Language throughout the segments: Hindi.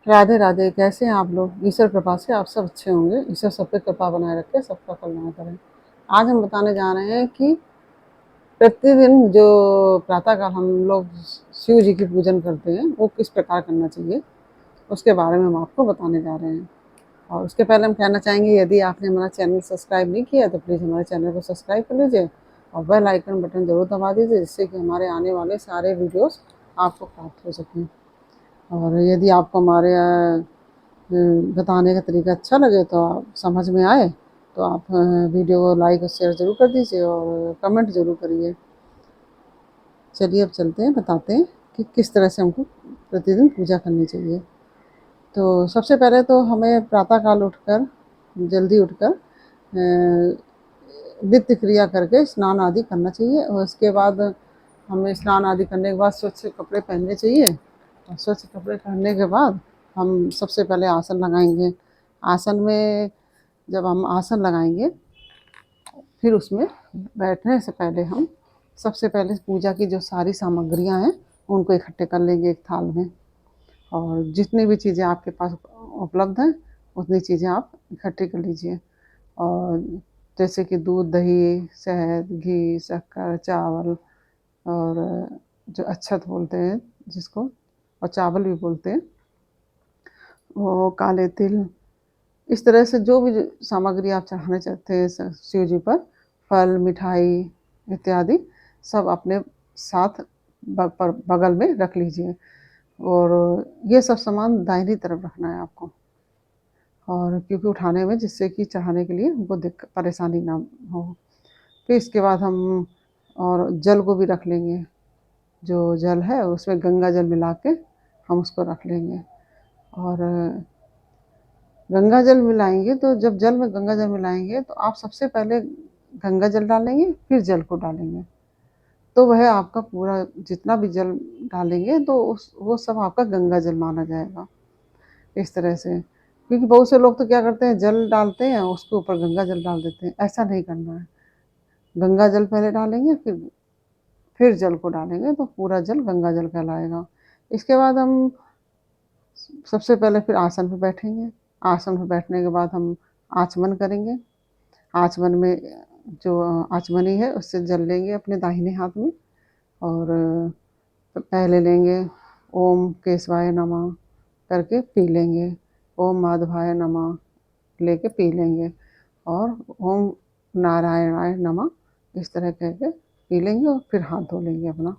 राधे राधे। कैसे हैं आप लोग? ईश्वर कृपा से आप सब अच्छे होंगे। ईश्वर सब पे कृपा बनाए रखे, सबका कल्याण करें। आज हम बताने जा रहे हैं कि प्रतिदिन जो प्रातःकाल हम लोग शिव जी की पूजन करते हैं वो किस प्रकार करना चाहिए, उसके बारे में हम आपको बताने जा रहे हैं। और उसके पहले हम कहना चाहेंगे, यदि आपने हमारा चैनल सब्सक्राइब नहीं किया तो प्लीज़ हमारे चैनल को सब्सक्राइब कर लीजिए और बेल आइकन बटन ज़रूर दबा दीजिए, जिससे कि हमारे आने वाले सारे वीडियोस आपको प्राप्त हो सकें। और यदि आपको हमारे बताने का तरीका अच्छा लगे, तो आप समझ में आए, तो आप वीडियो को लाइक और शेयर ज़रूर कर दीजिए और कमेंट ज़रूर करिए। चलिए अब चलते हैं, बताते हैं कि किस तरह से हमको प्रतिदिन पूजा करनी चाहिए। तो सबसे पहले तो हमें प्रातःकाल उठकर, जल्दी उठकर नित्य क्रिया करके स्नान आदि करना चाहिए और उसके बाद हमें स्नान आदि करने के बाद स्वच्छ कपड़े पहनने चाहिए। और स्वच्छ कपड़े पहनने के बाद हम सबसे पहले आसन लगाएंगे। आसन में जब हम आसन लगाएंगे, फिर उसमें बैठने से पहले हम सबसे पहले पूजा की जो सारी सामग्रियां हैं उनको इकट्ठे कर लेंगे एक थाल में। और जितनी भी चीज़ें आपके पास उपलब्ध हैं उतनी चीज़ें आप इकट्ठी कर लीजिए। और जैसे कि दूध, दही, शहद, घी, शक्कर, चावल और जो अक्षत बोलते हैं जिसको, और चावल भी बोलते हैं, वो काले तिल, इस तरह से जो भी सामग्री आप चढ़ाना चाहते हैं शिव जी पर, फल, मिठाई इत्यादि सब अपने साथ बगल में रख लीजिए। और ये सब सामान दाहिनी तरफ रखना है आपको, और क्योंकि उठाने में, जिससे कि चढ़ाने के लिए हमको दिक्कत परेशानी ना हो। फिर इसके बाद हम और जल को भी रख लेंगे। जो जल है उसमें गंगा जल मिला के हम उसको रख लेंगे। और गंगा जल मिलाएंगे तो जब जल में गंगा जल मिलाएंगे तो आप सबसे पहले गंगा जल डालेंगे, फिर जल को डालेंगे। तो वह आपका पूरा जितना भी जल डालेंगे तो उस वो सब आपका गंगा जल माना जाएगा। इस तरह से, क्योंकि बहुत से लोग तो क्या करते हैं, जल डालते हैं उसके ऊपर गंगा जल डाल देते हैं। ऐसा नहीं करना है। गंगा जल पहले डालेंगे, फिर जल को डालेंगे तो पूरा जल गंगा जल कहलाएगा। इसके बाद हम सबसे पहले फिर आसन पर बैठेंगे। आसन पर बैठने के बाद हम आचमन करेंगे। आचमन में जो आचमनी है उससे जल लेंगे अपने दाहिने हाथ में। और पहले लेंगे ओम केशवाय नमः करके पी लेंगे, ओम माधवाय नमः लेके पी लेंगे, और ओम नारायणाय नमः इस तरह कह के पी लेंगे और फिर हाथ धो लेंगे अपना।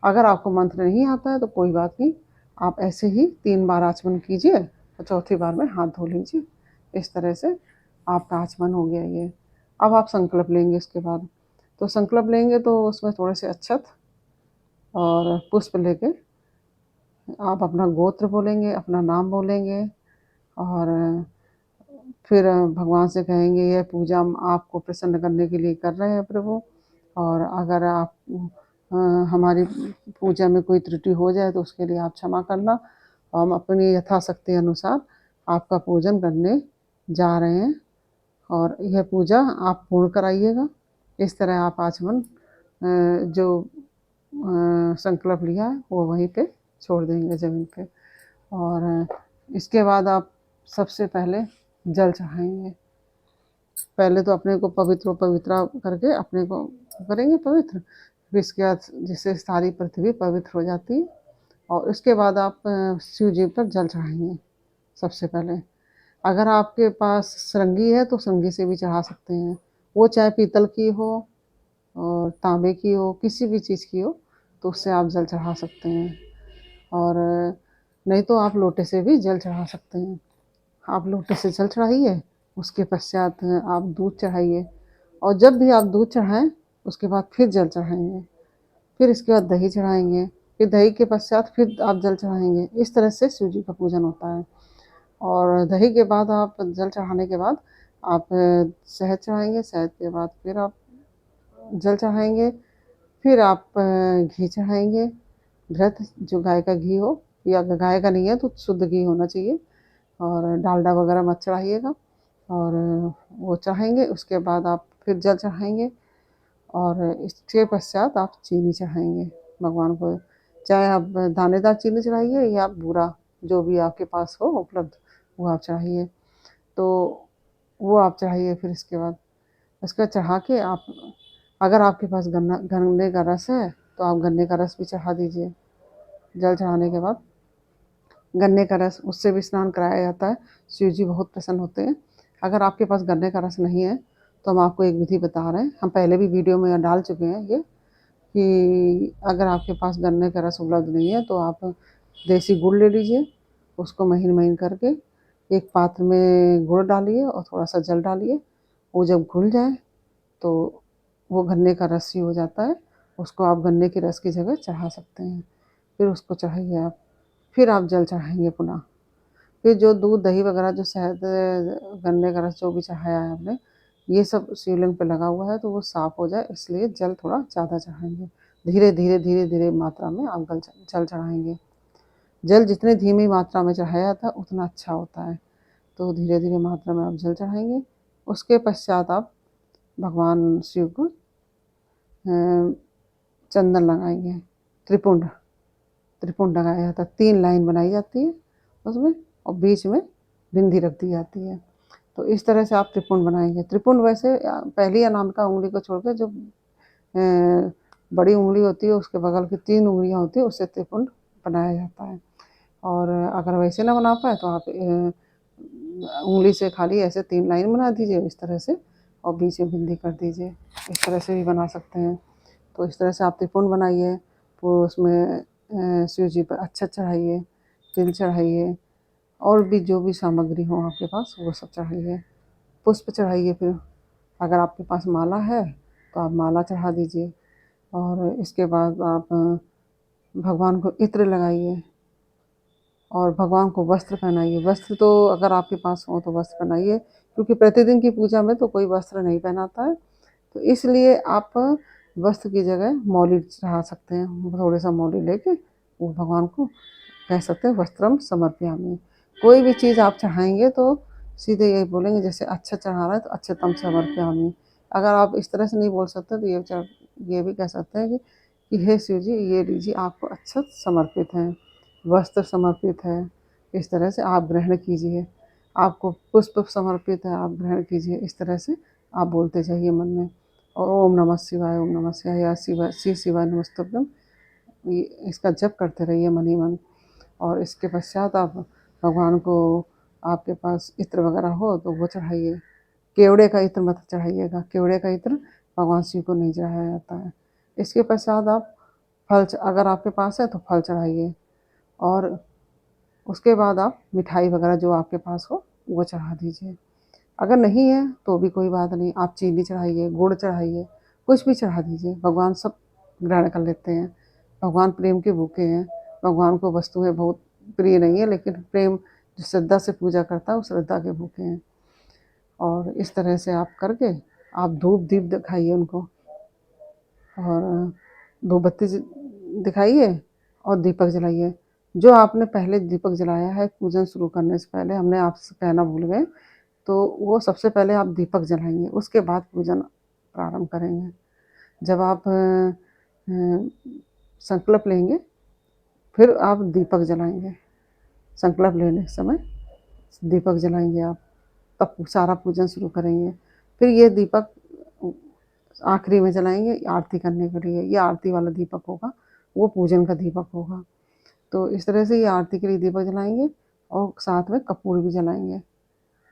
अगर आपको मंत्र नहीं आता है तो कोई बात नहीं, आप ऐसे ही 3 बार आचमन कीजिए और चौथी बार में हाथ धो लीजिए। इस तरह से आपका आचमन हो गया ये। अब आप संकल्प लेंगे इसके बाद। तो संकल्प लेंगे तो उसमें थोड़े से अक्षत और पुष्प लेके आप अपना गोत्र बोलेंगे, अपना नाम बोलेंगे, और फिर भगवान से कहेंगे, यह पूजा हम आपको प्रसन्न करने के लिए कर रहे हैं प्रभु, और अगर आप हमारी पूजा में कोई त्रुटि हो जाए तो उसके लिए आप क्षमा करना। और हम अपनी यथाशक्ति अनुसार आपका पूजन करने जा रहे हैं और यह पूजा आप पूर्ण कराइएगा। इस तरह आप आचमन जो संकल्प लिया है वो वहीं पे छोड़ देंगे ज़मीन पे। और इसके बाद आप सबसे पहले जल चढ़ाएंगे। पहले तो अपने को पवित्रा करके अपने को करेंगे पवित्र, फिर इसके बाद जिससे सारी पृथ्वी पवित्र हो जाती है। और उसके बाद आप शिव जी पर जल चढ़ाएंगे सबसे पहले। अगर आपके पास सरंगी है तो सरंगी से भी चढ़ा सकते हैं, वो चाहे पीतल की हो और तांबे की हो, किसी भी चीज़ की हो, तो उससे आप जल चढ़ा सकते हैं। और नहीं तो आप लोटे से भी जल चढ़ा सकते हैं। आप लोटे से जल चढ़ाइए, उसके पश्चात आप दूध चढ़ाइए, और जब भी आप दूध चढ़ाएं उसके बाद फिर जल चढ़ाएंगे, फिर इसके बाद दही चढ़ाएंगे, फिर दही के पश्चात फिर आप जल चढ़ाएंगे। इस तरह से शिव जी का पूजन होता है। और दही के बाद आप जल चढ़ाने के बाद आप शहद चढ़ाएंगे, शहद के बाद फिर आप जल चढ़ाएंगे, फिर आप घी चढ़ाएंगे। घृत जो गाय का घी हो, या गाय का नहीं है तो शुद्ध घी होना चाहिए, और डालडा वगैरह मत चढ़ाइएगा। और वो चढ़ाएंगे, उसके बाद आप फिर जल चढ़ाएंगे, और इसके पश्चात आप चीनी चढ़ाएंगे भगवान को। चाहे आप दानेदार चीनी चढ़ाइए या बूरा जो भी आपके पास हो उपलब्ध वो आप चढ़ाइए। तो वो आप चढ़ाइए। फिर इसके बाद उसका चढ़ा के आप, अगर आपके पास गन्ने का रस है तो आप गन्ने का रस भी चढ़ा दीजिए। जल चढ़ाने के बाद गन्ने का रस, उससे भी स्नान कराया जाता है, शिव जी बहुत प्रसन्न होते हैं। अगर आपके पास गन्ने का रस नहीं है तो हम आपको एक विधि बता रहे हैं, हम पहले भी वीडियो में डाल चुके हैं ये, कि अगर आपके पास गन्ने का रस उपलब्ध नहीं है तो आप देसी गुड़ ले लीजिए, उसको महीन महीन करके एक पात्र में गुड़ डालिए और थोड़ा सा जल डालिए। वो जब घुल जाए तो वो गन्ने का रस ही हो जाता है, उसको आप गन्ने के रस की जगह चढ़ा सकते हैं। फिर उसको चढ़ाइए आप, फिर आप जल चढ़ाएंगे पुनः। फिर जो दूध दही वगैरह, जो शहद, गन्ने का रस जो भी चढ़ाया है आपने, ये सब शिवलिंग पे लगा हुआ है तो वो साफ हो जाए, इसलिए जल थोड़ा ज़्यादा चढ़ाएंगे। धीरे धीरे धीरे धीरे मात्रा में आप जल चढ़ाएंगे। जल जितने धीमी मात्रा में चढ़ाया था उतना अच्छा होता है, तो धीरे धीरे मात्रा में आप जल चढ़ाएंगे। उसके पश्चात आप भगवान शिव को चंदन लगाएंगे। त्रिपुंड त्रिपुंड लगाया जाता है, 3 लाइन बनाई जाती है उसमें और बीच में बिंदी रख दी जाती है। तो इस तरह से आप त्रिपुंड बनाएंगे। त्रिपुंड वैसे पहली अनामिका उंगली को छोड़कर जो बड़ी उंगली होती है उसके बगल की 3 उंगलियां होती है, उससे त्रिपुंड बनाया जाता है। और अगर वैसे ना बना पाए तो आप उंगली से खाली ऐसे 3 लाइन बना दीजिए इस तरह से, और बीच में बिंदी कर दीजिए। इस तरह से भी बना सकते हैं। तो इस तरह से आप त्रिपुंड बनाइए। तो उसमें शिव जी पर अक्षत चढ़ाइए, तिल चढ़ाइए, और भी जो भी सामग्री हो आपके पास वो सब चढ़ाइए। पुष्प चढ़ाइए। फिर अगर आपके पास माला है तो आप माला चढ़ा दीजिए। और इसके बाद आप भगवान को इत्र लगाइए और भगवान को वस्त्र पहनाइए। वस्त्र तो अगर आपके पास हो तो वस्त्र पहनाइए, क्योंकि प्रतिदिन की पूजा में तो कोई वस्त्र नहीं पहनाता है, तो इसलिए आप वस्त्र की जगह मौली चढ़ा सकते हैं। थोड़े सा मौली लेके वो भगवान को कह सकते हैं वस्त्रम समर्पयामि। कोई भी चीज़ आप चढ़ाएंगे तो सीधे यही बोलेंगे, जैसे अच्छा चढ़ा रहा है तो अच्छतम समर्पयामि। अगर आप इस तरह से नहीं बोल सकते तो ये भी कह सकते हैं कि हे शिव जी, ये लीजिए, आपको अच्छत समर्पित है, वस्त्र समर्पित है, इस तरह से आप ग्रहण कीजिए। आपको पुष्प समर्पित है, आप ग्रहण कीजिए। इस तरह से आप बोलते जाइए मन में, और ओम नमः शिवाय, ओम नमः शिवाय, या श्री शिवाय नमस्तुभ्यम, इसका जप करते रहिए मन ही मन। और इसके पश्चात आप भगवान को, आपके पास इत्र वगैरह हो तो वो चढ़ाइए। केवड़े का इत्र मत चढ़ाइएगा, केवड़े का इत्र भगवान शिव को नहीं चढ़ाया जाता है। इसके पश्चात आप फल, अगर आपके पास है तो फल चढ़ाइए। और उसके बाद आप मिठाई वगैरह जो आपके पास हो वो चढ़ा दीजिए। अगर नहीं है तो भी कोई बात नहीं, आप चीनी चढ़ाइए, गुड़ चढ़ाइए, कुछ भी चढ़ा दीजिए, भगवान सब ग्रहण कर लेते हैं। भगवान प्रेम के भूखे हैं। भगवान को वस्तुएं बहुत प्रिय नहीं है, लेकिन प्रेम जो श्रद्धा से पूजा करता है वो श्रद्धा के भूखे हैं। और इस तरह से आप करके आप धूप दीप दिखाइए उनको, और धूप बत्ती दिखाइए और दीपक जलाइए। जो आपने पहले दीपक जलाया है पूजन शुरू करने से पहले, हमने आपसे कहना भूल गए, तो वो सबसे पहले आप दीपक जलाएंगे, उसके बाद पूजन प्रारंभ करेंगे। जब आप संकल्प लेंगे फिर आप दीपक जलाएंगे। संकल्प लेने के समय दीपक जलाएंगे आप, तब सारा पूजन शुरू करेंगे। फिर ये दीपक आखिरी में जलाएंगे आरती करने के लिए। ये आरती वाला दीपक होगा, वो पूजन का दीपक होगा। तो इस तरह से ये आरती के लिए दीपक जलाएंगे और साथ में कपूर भी जलाएंगे।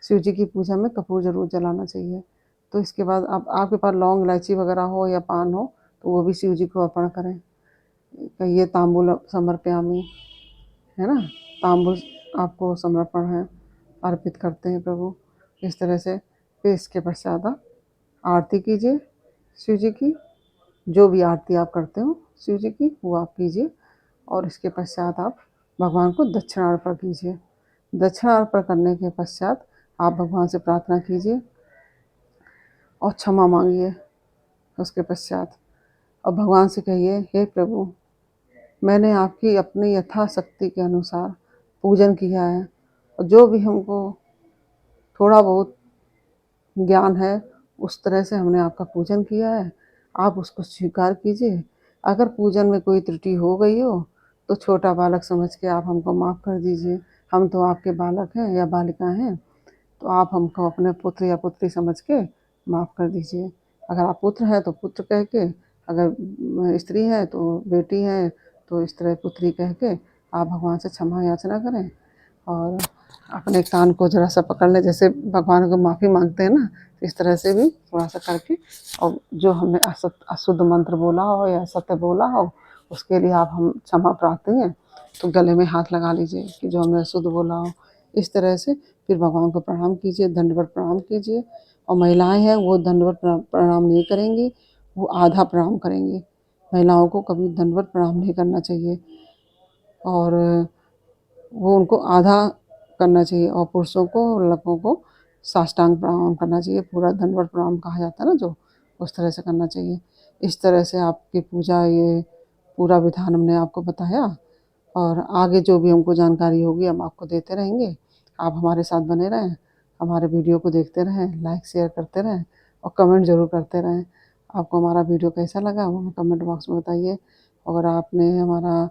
शिव जी की पूजा में कपूर जरूर जलाना चाहिए। तो इसके बाद आप, आपके पास लौंग इलायची वगैरह हो या पान हो तो वो भी शिव जी को अर्पण करें। कहिए तांबूल समर्पयामि, है ना, तांबूल आपको समर्पण है, अर्पित करते हैं प्रभु। इस तरह से फिर इसके पश्चात आप आरती कीजिए शिव जी की। जो भी आरती आप करते हो शिव जी की वो आप कीजिए। और इसके पश्चात आप भगवान को दक्षिणा अर्पण कीजिए। दक्षिणा अर्पण करने के पश्चात आप भगवान से प्रार्थना कीजिए और क्षमा मांगिए। उसके पश्चात और भगवान से कहिए, हे प्रभु, मैंने आपकी अपनी यथाशक्ति के अनुसार पूजन किया है, और जो भी हमको थोड़ा बहुत ज्ञान है उस तरह से हमने आपका पूजन किया है, आप उसको स्वीकार कीजिए। अगर पूजन में कोई त्रुटि हो गई हो तो छोटा बालक समझ के आप हमको माफ़ कर दीजिए। हम तो आपके बालक हैं या बालिका हैं, तो आप हमको अपने पुत्र या पुत्री समझ के माफ़ कर दीजिए। अगर आप पुत्र हैं तो पुत्र कह के, अगर स्त्री है तो बेटी है तो इस तरह पुत्री कह के आप भगवान से क्षमा याचना करें और अपने कान को ज़रा सा पकड़ लें, जैसे भगवान को माफ़ी मांगते हैं ना, इस तरह से भी थोड़ा सा करके, और जो हमने अशुद्ध मंत्र बोला हो या सत्य बोला हो उसके लिए आप हम क्षमा प्रार्थी हैं तो गले में हाथ लगा लीजिए कि जो हमने अशुद्ध बोला हो। इस तरह से फिर भगवान को प्रणाम कीजिए, दंडवत प्रणाम कीजिए। और महिलाएं हैं वो दंडवत प्रणाम नहीं करेंगी, वो आधा प्रणाम करेंगी। महिलाओं को कभी दंडवत प्रणाम नहीं करना चाहिए और वो उनको आधा करना चाहिए, और पुरुषों को और लड़कों को साष्टांग प्रणाम करना चाहिए। पूरा दंडवत प्रणाम कहा जाता है ना, जो उस तरह से करना चाहिए। इस तरह से आपकी पूजा, ये पूरा विधान हमने आपको बताया और आगे जो भी हमको जानकारी होगी हम आपको देते रहेंगे। आप हमारे साथ बने रहें, हमारे वीडियो को देखते रहें, लाइक शेयर करते रहें और कमेंट ज़रूर करते रहें। आपको हमारा वीडियो कैसा लगा वो हमें कमेंट बॉक्स में बताइए। अगर आपने हमारा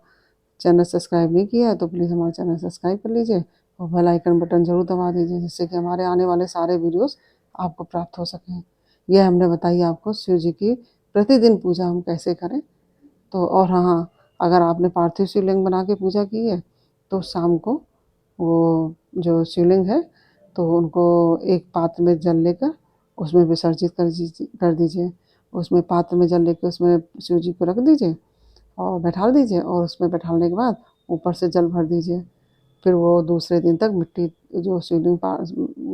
चैनल सब्सक्राइब नहीं किया है तो प्लीज़ हमारा चैनल सब्सक्राइब कर लीजिए और बेल आइकन बटन ज़रूर दबा दीजिए, जिससे कि हमारे आने वाले सारे वीडियोस आपको प्राप्त हो सकें। यह हमने बताई आपको शिव जी की प्रतिदिन पूजा हम कैसे करें। तो और हाँ, अगर आपने पार्थिव शिवलिंग बना के पूजा की है तो शाम को वो जो शिवलिंग है तो उनको एक पात्र में जल लेकर उसमें विसर्जित कर दीजिए। उसमें पात्र में जल लेकर उसमें शिव जी को रख दीजिए और बैठा दीजिए, और उसमें बैठाने के बाद ऊपर से जल भर दीजिए। फिर वो दूसरे दिन तक मिट्टी, जो शिवलिंग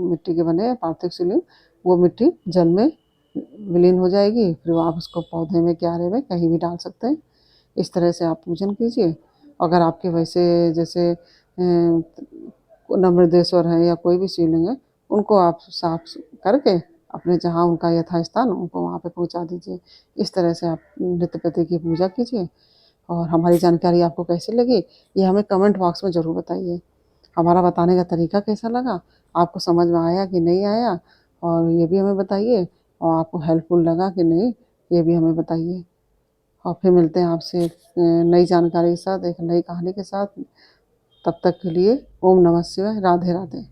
मिट्टी के बने हैं पार्थिव शिवलिंग, वो मिट्टी जल में विलीन हो जाएगी। फिर वो आप उसको पौधे में, क्यारे में कहीं भी डाल सकते हैं। इस तरह से आप पूजन कीजिए। अगर आपके वैसे जैसे नम्रदेश्वर है या कोई भी शिवलिंग है, उनको आप साफ करके अपने जहाँ उनका यथास्थान उनको वहाँ पे पहुँचा दीजिए। इस तरह से आप नित्य प्रति की पूजा कीजिए। और हमारी जानकारी आपको कैसी लगी ये हमें कमेंट बॉक्स में ज़रूर बताइए। हमारा बताने का तरीका कैसा लगा, आपको समझ में आया कि नहीं आया, और ये भी हमें बताइए। और आपको हेल्पफुल लगा कि नहीं, ये भी हमें बताइए। और फिर मिलते हैं आपसे एक नई जानकारी के साथ, एक नई कहानी के साथ। तब तक के लिए ओम नमः शिवाय, राधे राधे।